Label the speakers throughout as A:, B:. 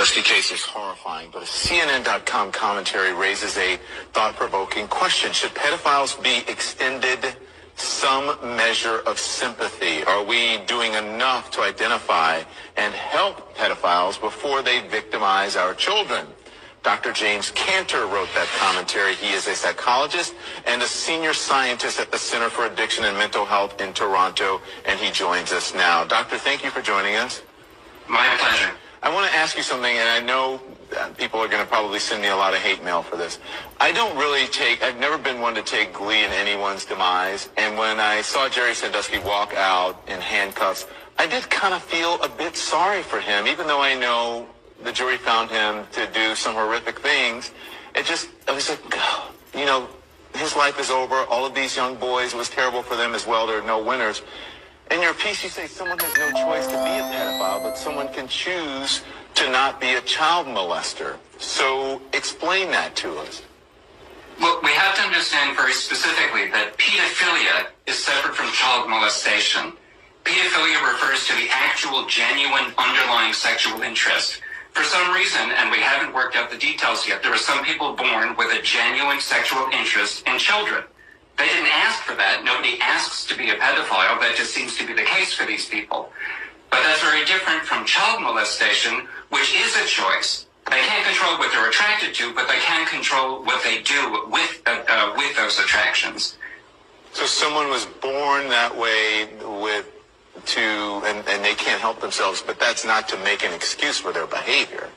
A: Dusty case is horrifying, but a CNN.com commentary raises a thought-provoking question. Should pedophiles be extended some measure of sympathy? Are we doing enough to identify and help pedophiles before they victimize our children? Dr. James Cantor wrote that commentary. He is a psychologist and a senior scientist at the Center for Addiction and Mental Health in Toronto, and he joins us now. Doctor, thank you for joining us.
B: My pleasure.
A: I want to ask you something, and I know people are going to probably send me a lot of hate mail for this. I've never been one to take glee in anyone's demise, and when I saw Jerry Sandusky walk out in handcuffs, I did kind of feel a bit sorry for him, even though I know the jury found him to do some horrific things. I was like, you know, his life is over. All of these young boys, it was terrible for them as well. There are no winners. In your piece, you say someone has no choice to be a pedophile, but someone can choose to not be a child molester. So explain that to us.
B: Well, we have to understand very specifically that pedophilia is separate from child molestation. Pedophilia refers to the actual, genuine, underlying sexual interest. For some reason, and we haven't worked out the details yet, there are some people born with a genuine sexual interest in children. They didn't ask for that. Nobody asks to be a pedophile. That just seems to be the case for these people. But that's very different from child molestation, which is a choice. They can't control what they're attracted to, but they can control what they do with those attractions.
A: So someone was born that way and they can't help themselves, but that's not to make an excuse for their behavior.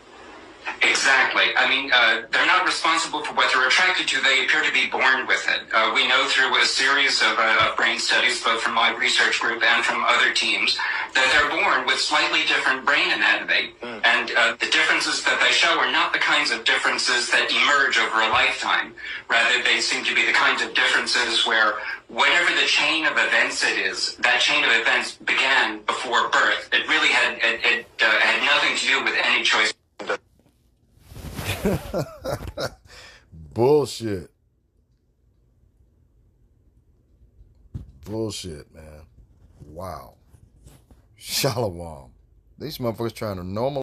B: Exactly. I mean, they're not responsible for what they're attracted to. They appear to be born with it. We know through a series of brain studies, both from my research group and from other teams, that they're born with slightly different brain anatomy. And the differences that they show are not the kinds of differences that emerge over a lifetime. Rather, they seem to be the kinds of differences where whatever the chain of events it is, that chain of events began before birth. It really had nothing to do with any choice.
C: Bullshit. Bullshit, man. Wow. Shalom. These motherfuckers trying to normalize